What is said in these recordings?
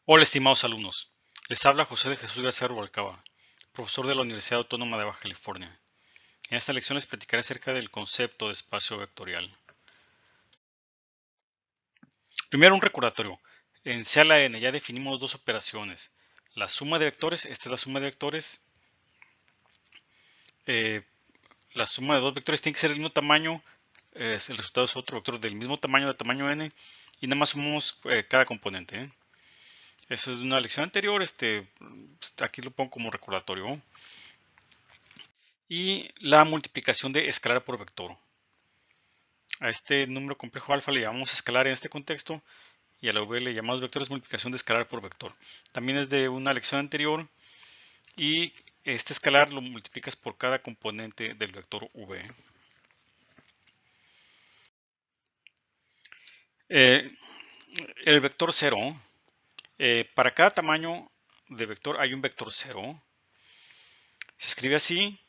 Hola, estimados alumnos. Les habla José de Jesús García Rubalcaba, profesor de la Universidad Autónoma de Baja California. En esta lección les platicaré acerca del concepto de espacio vectorial. Primero, un recordatorio. En CALN ya definimos dos operaciones. La suma de vectores, esta es la suma de vectores. Eh, la suma de dos vectores tiene que ser del mismo tamaño. El resultado es otro vector del mismo tamaño, de tamaño n. Y nada más sumamos cada componente. Eso es de una lección anterior. Aquí lo pongo como recordatorio. Y la multiplicación de escalar por vector. A este número complejo alfa le llamamos escalar en este contexto y a la v le llamamos vectores multiplicación de escalar por vector. También es de una lección anterior y este escalar lo multiplicas por cada componente del vector v. Eh, el vector 0, para cada tamaño de vector hay un vector 0. Se escribe así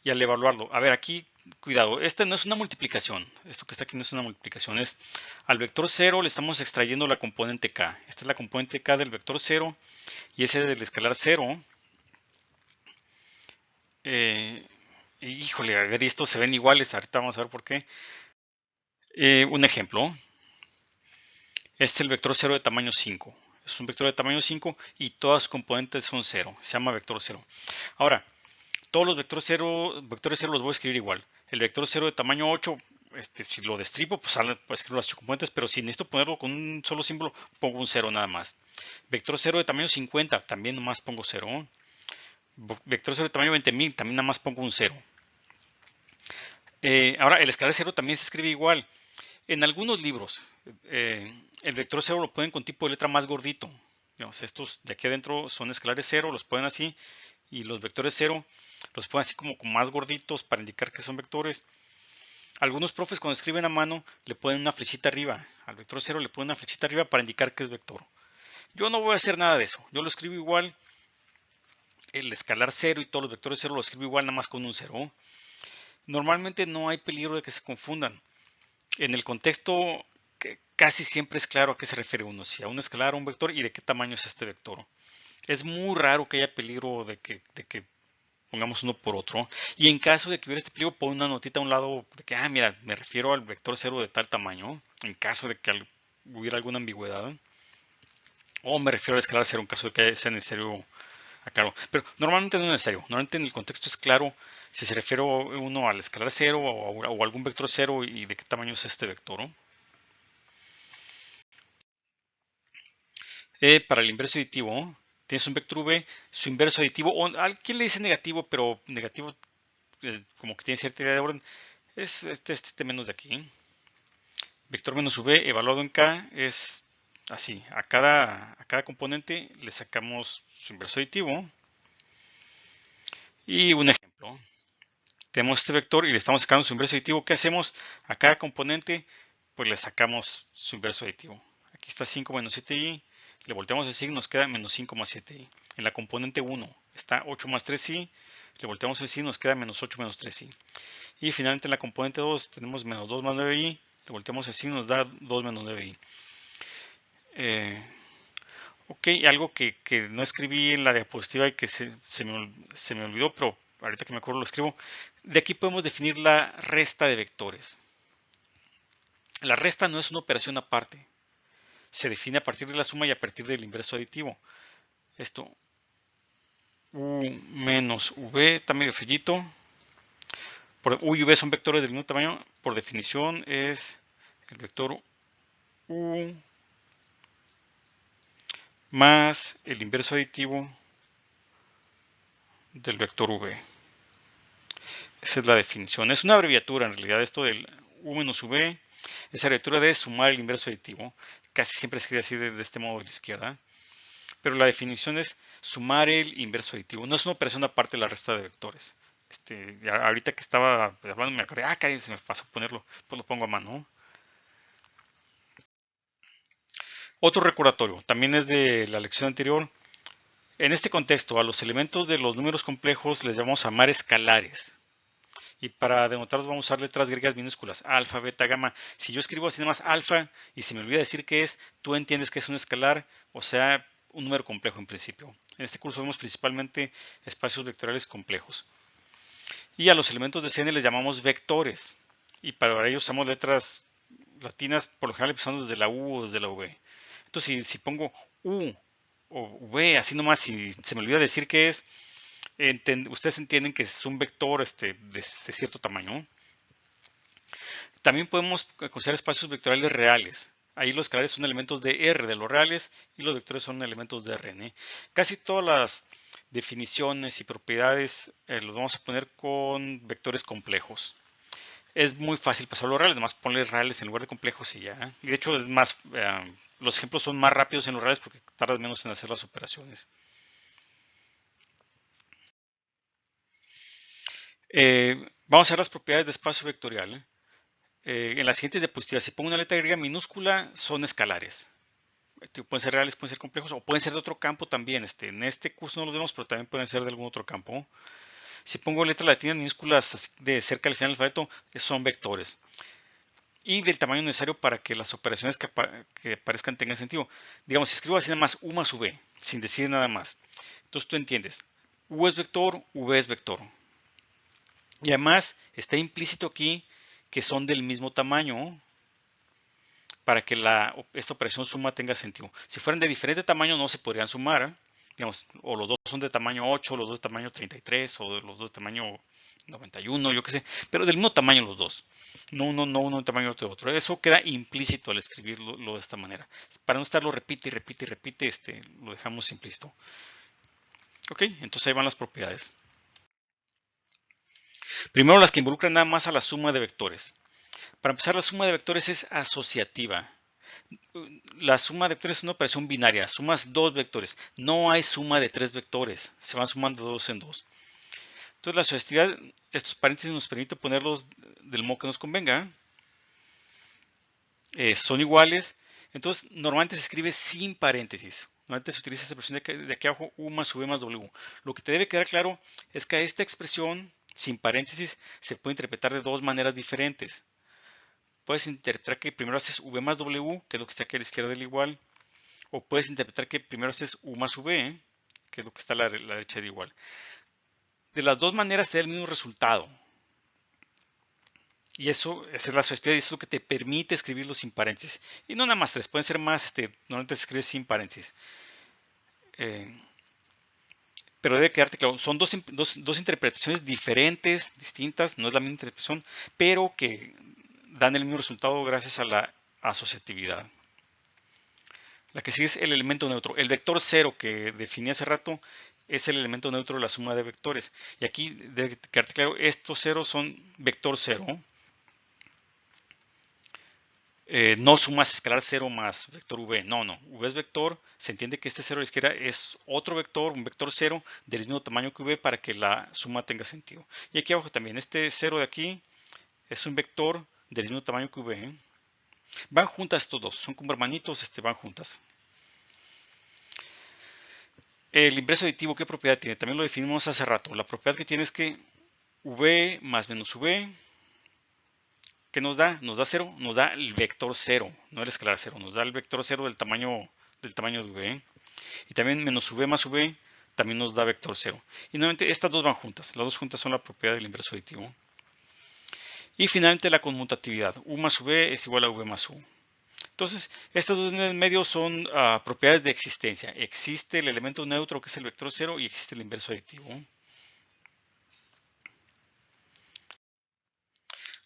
y al evaluarlo, a ver aquí, cuidado, esta no es una multiplicación, esto que está aquí no es una multiplicación, es al vector 0 le estamos extrayendo la componente k, esta es la componente k del vector 0 y ese del escalar 0, híjole, a ver, estos se ven iguales, ahorita vamos a ver por qué. Un ejemplo, este es el vector 0 de tamaño 5, es un vector de tamaño 5 y todas sus componentes son 0, se llama vector 0. Ahora, todos los vectores 0 los voy a escribir igual. El vector 0 de tamaño 8, si lo destripo, pues escribo las 8 componentes, pero si necesito ponerlo con un solo símbolo, pongo un 0 nada más. Vector 0 de tamaño 50, también nomás pongo 0. Vector 0 de tamaño 20.000, también nada más pongo un 0. Ahora, el escalar 0 también se escribe igual. En algunos libros, el vector 0 lo ponen con tipo de letra más gordito. Digamos, estos de aquí adentro son escalares 0, los ponen así, y los vectores 0 los ponen así como con más gorditos para indicar que son vectores. Algunos profes cuando escriben a mano le ponen una flechita arriba, al vector 0 le ponen una flechita arriba para indicar que es vector. Yo no voy a hacer nada de eso, yo lo escribo igual, el escalar 0 y todos los vectores 0 lo escribo igual nada más con un 0. Normalmente no hay peligro de que se confundan. En el contexto casi siempre es claro a qué se refiere uno, si a un escalar o un vector y de qué tamaño es este vector. Es muy raro que haya peligro de que pongamos uno por otro. Y en caso de que hubiera este peligro, pon una notita a un lado de que, mira, me refiero al vector 0 de tal tamaño, en caso de que hubiera alguna ambigüedad. O me refiero al escalar 0 en caso de que sea necesario aclaro. Pero normalmente no es necesario. Normalmente en el contexto es claro si se refiere uno al escalar 0 o algún vector 0 y de qué tamaño es este vector, ¿no? Para el inverso aditivo, tienes un vector v, su inverso aditivo, o aquí le dice negativo, pero negativo como que tiene cierta idea de orden, es este menos de aquí. Vector menos v evaluado en k es así, a cada componente le sacamos su inverso aditivo. Y un ejemplo, tenemos este vector y le estamos sacando su inverso aditivo. ¿Qué hacemos? A cada componente pues le sacamos su inverso aditivo. Aquí está 5 menos 7i, le volteamos el signo, nos queda menos 5 más 7i. En la componente 1 está 8 más 3i, le volteamos el signo, nos queda menos 8 menos 3i. Y finalmente en la componente 2 tenemos menos 2 más 9i, le volteamos el signo, nos da 2 menos 9i. Ok, algo que no escribí en la diapositiva y que se me olvidó, pero ahorita que me acuerdo lo escribo. De aquí podemos definir la resta de vectores. La resta no es una operación aparte. Se define a partir de la suma y a partir del inverso aditivo. Esto, u menos v, está medio fellito. U y v son vectores del mismo tamaño. Por definición es el vector u más el inverso aditivo del vector v. Esa es la definición. Es una abreviatura en realidad esto del u menos v. Esa abreviatura de sumar el inverso aditivo. Casi siempre se escribe así de este modo de la izquierda. Pero la definición es sumar el inverso aditivo. No es una operación aparte de la resta de vectores. Ahorita que estaba hablando me acordé, caray, se me pasó ponerlo. Pues lo pongo a mano. Otro recordatorio, también es de la lección anterior. En este contexto, a los elementos de los números complejos les llamamos a llamar escalares. Y para denotarlos vamos a usar letras griegas minúsculas, alfa, beta, gamma. Si yo escribo así nada más alfa y se me olvida decir qué es, tú entiendes que es un escalar, o sea, un número complejo en principio. En este curso vemos principalmente espacios vectoriales complejos. Y a los elementos de CN les llamamos vectores. Y para ello usamos letras latinas, por lo general empezando desde la U o desde la V. Entonces, si pongo U o V, así nomás, si se me olvida decir qué es, ustedes entienden que es un vector de cierto tamaño. También podemos considerar espacios vectoriales reales. Ahí los escalares son elementos de R, de los reales, y los vectores son elementos de Rn. Casi todas las definiciones y propiedades los vamos a poner con vectores complejos. Es muy fácil pasar a los reales, además ponle reales en lugar de complejos y ya. Y de hecho es más, los ejemplos son más rápidos en los reales porque tardas menos en hacer las operaciones. Vamos a ver las propiedades de espacio vectorial. En las siguientes diapositivas, si pongo una letra griega minúscula, son escalares. Pueden ser reales, pueden ser complejos, o pueden ser de otro campo también. En este curso no los vemos, pero también pueden ser de algún otro campo. Si pongo letras latinas minúsculas de cerca del final del alfabeto, son vectores. Y del tamaño necesario para que las operaciones que aparezcan tengan sentido. Digamos, si escribo así nada más U más V, sin decir nada más. Entonces tú entiendes, U es vector, V es vector. Y además está implícito aquí que son del mismo tamaño para que esta operación suma tenga sentido. Si fueran de diferente tamaño no se podrían sumar, digamos, o los dos son de tamaño 8, los dos de tamaño 33, o los dos de tamaño 91, yo qué sé, pero del mismo tamaño los dos. No uno de tamaño otro de otro. Eso queda implícito al escribirlo de esta manera. Para no estarlo repite y repite y repite, lo dejamos implícito. Ok, entonces ahí van las propiedades. Primero las que involucran nada más a la suma de vectores. Para empezar, la suma de vectores es asociativa. La suma de vectores es una operación binaria, sumas dos vectores. No hay suma de tres vectores, se van sumando de dos en dos. Entonces la asociatividad, estos paréntesis nos permite ponerlos del modo que nos convenga. Son iguales. Entonces normalmente se escribe sin paréntesis. Normalmente se utiliza esta expresión de aquí abajo, U más V más W. Lo que te debe quedar claro es que esta expresión sin paréntesis se puede interpretar de dos maneras diferentes. Puedes interpretar que primero haces V más W, que es lo que está aquí a la izquierda del igual, o puedes interpretar que primero haces U más V, que es lo que está a la derecha del igual. De las dos maneras te da el mismo resultado. Y eso, esa es la asociatividad y eso es lo que te permite escribirlo sin paréntesis. Y no nada más tres, pueden ser más, normalmente se escribe sin paréntesis. Pero debe quedarte claro, son dos interpretaciones diferentes, distintas, no es la misma interpretación, pero que dan el mismo resultado gracias a la asociatividad. La que sigue es el elemento neutro. El vector 0 que definí hace rato es el elemento neutro de la suma de vectores. Y aquí debe quedarte claro, estos ceros son vector 0. No sumas escalar 0 más vector v. No. V es vector. Se entiende que este 0 a la izquierda es otro vector, un vector 0 del mismo tamaño que v para que la suma tenga sentido. Y aquí abajo también, este 0 de aquí es un vector del mismo tamaño que v. Van juntas estos dos, son como hermanitos, van juntas. El inverso aditivo, ¿qué propiedad tiene? También lo definimos hace rato. La propiedad que tiene es que v más menos v, ¿qué nos da? Nos da 0, nos da el vector 0, no el escalar 0, nos da el vector 0 del tamaño de v. Y también menos v más v también nos da vector 0. Y nuevamente estas dos van juntas, las dos juntas son la propiedad del inverso aditivo. Y finalmente la conmutatividad, u más v es igual a v más u. Entonces, estas dos en el medio son propiedades de existencia. Existe el elemento neutro que es el vector 0 y existe el inverso aditivo.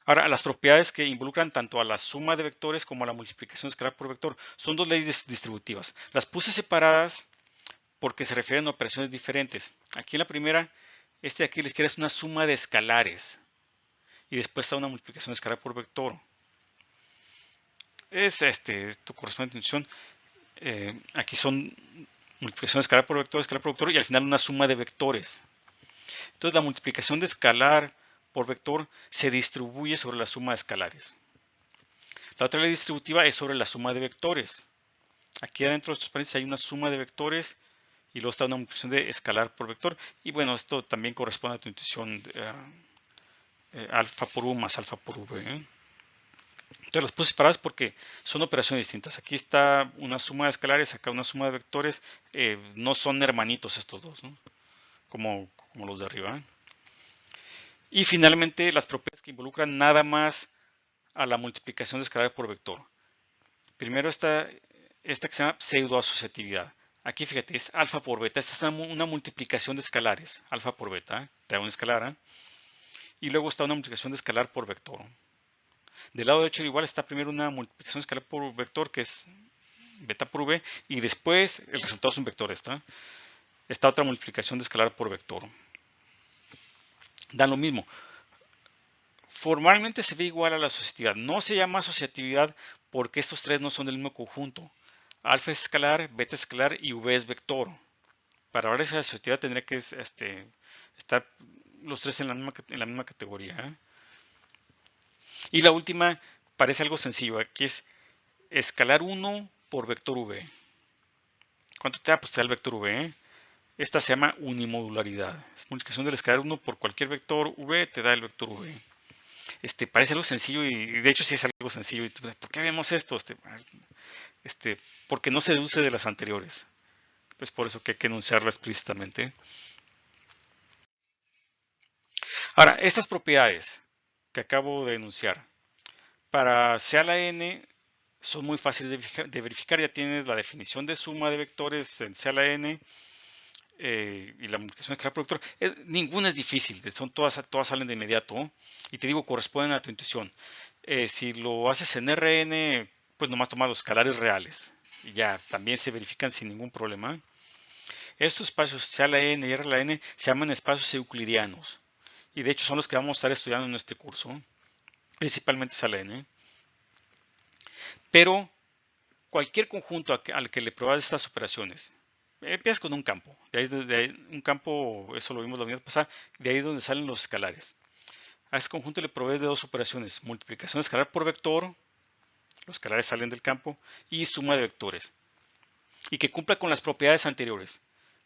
Ahora, las propiedades que involucran tanto a la suma de vectores como a la multiplicación escalar por vector son dos leyes distributivas. Las puse separadas porque se refieren a operaciones diferentes. Aquí en la primera, de aquí a la izquierda es una suma de escalares y después está una multiplicación escalar por vector. Es tu correspondiente función. Aquí son multiplicación escalar por vector y al final una suma de vectores. Entonces la multiplicación de escalar por vector se distribuye sobre la suma de escalares. La otra ley distributiva es sobre la suma de vectores. Aquí adentro de estos paréntesis hay una suma de vectores y luego está una multiplicación de escalar por vector. Y bueno, esto también corresponde a tu intuición alfa por U más alfa por V. Entonces las puse separadas porque son operaciones distintas. Aquí está una suma de escalares, acá una suma de vectores. No son hermanitos estos dos, ¿no? Como los de arriba. Y finalmente las propiedades que involucran nada más a la multiplicación de escalar por vector. Primero está esta que se llama pseudoasociatividad. Aquí fíjate, es alfa por beta. Esta es una multiplicación de escalares. Alfa por beta, te da una escalar. Y luego está una multiplicación de escalar por vector. Del lado derecho igual está primero una multiplicación de escalar por vector, que es beta por v, y después el resultado es un vector. Esta otra multiplicación de escalar por vector. Dan lo mismo. Formalmente se ve igual a la asociatividad. No se llama asociatividad porque estos tres no son del mismo conjunto. Alfa es escalar, beta es escalar y v es vector. Para hablar de esa asociatividad tendría que estar los tres en la misma categoría. Y la última parece algo sencillo. Aquí es escalar 1 por vector v. ¿Cuánto te da? Pues te da el vector v. Esta se llama unimodularidad. Es multiplicación del escalar 1 por cualquier vector v, te da el vector v. Parece algo sencillo y de hecho sí es algo sencillo. Y ¿por qué vemos esto? Porque no se deduce de las anteriores. Pues por eso que hay que enunciarla explícitamente. Ahora, estas propiedades que acabo de enunciar, para C a la n son muy fáciles de verificar. Ya tienes la definición de suma de vectores en C a la n y la multiplicación de escalar por vector. Ninguna es difícil, todas salen de inmediato. Y te digo, corresponden a tu intuición. Si lo haces en Rn, pues nomás toma los escalares reales. Y ya, también se verifican sin ningún problema. Estos espacios C a la n y R a la n se llaman espacios euclidianos. Y de hecho son los que vamos a estar estudiando en este curso. Principalmente C a la n. Pero cualquier conjunto al que le pruebas estas operaciones, empiezas con un campo. Un campo, eso lo vimos la unidad pasada, de ahí es donde salen los escalares. A este conjunto le provees de dos operaciones: multiplicación escalar por vector, los escalares salen del campo, y suma de vectores. Y que cumpla con las propiedades anteriores.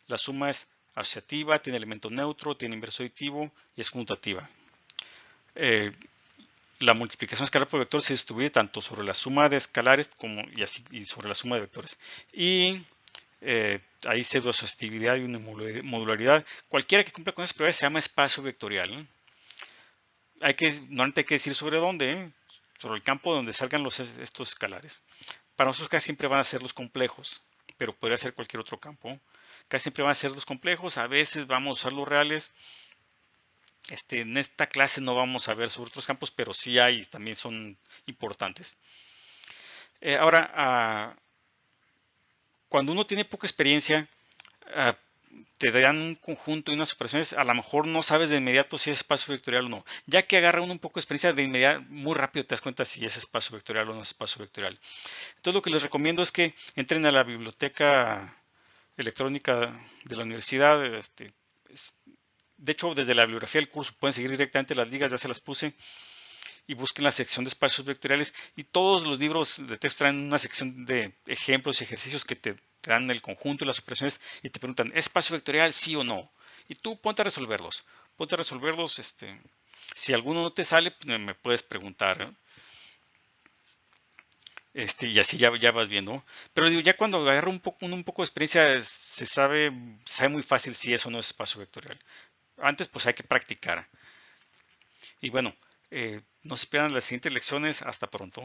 La suma es asociativa, tiene elemento neutro, tiene inverso aditivo y es conmutativa. La multiplicación escalar por vector se distribuye tanto sobre la suma de escalares y sobre la suma de vectores. Y hay pseudoasociatividad y una modularidad. Cualquiera que cumpla con esas propiedades se llama espacio vectorial. Normalmente hay que decir sobre dónde, sobre el campo donde salgan estos escalares. Para nosotros casi siempre van a ser los complejos, pero podría ser cualquier otro campo. Casi siempre van a ser los complejos, a veces vamos a usar los reales. En esta clase no vamos a ver sobre otros campos, pero sí hay, también son importantes. Ahora, cuando uno tiene poca experiencia, te dan un conjunto y unas operaciones, a lo mejor no sabes de inmediato si es espacio vectorial o no. Ya que agarra uno un poco de experiencia, de inmediato, muy rápido te das cuenta si es espacio vectorial o no es espacio vectorial. Entonces lo que les recomiendo es que entren a la biblioteca electrónica de la universidad. De hecho, desde la bibliografía del curso pueden seguir directamente las ligas, ya se las puse, y busquen la sección de espacios vectoriales, y todos los libros de texto traen una sección de ejemplos y ejercicios que te dan el conjunto y las operaciones y te preguntan, ¿es espacio vectorial sí o no? Y tú ponte a resolverlos. Si alguno no te sale, pues me puedes preguntar. Y así ya vas viendo. Pero digo, ya cuando agarra un poco de experiencia, se sabe muy fácil si eso no es espacio vectorial. Antes pues hay que practicar. Y bueno, no se pierdan las siguientes lecciones. Hasta pronto.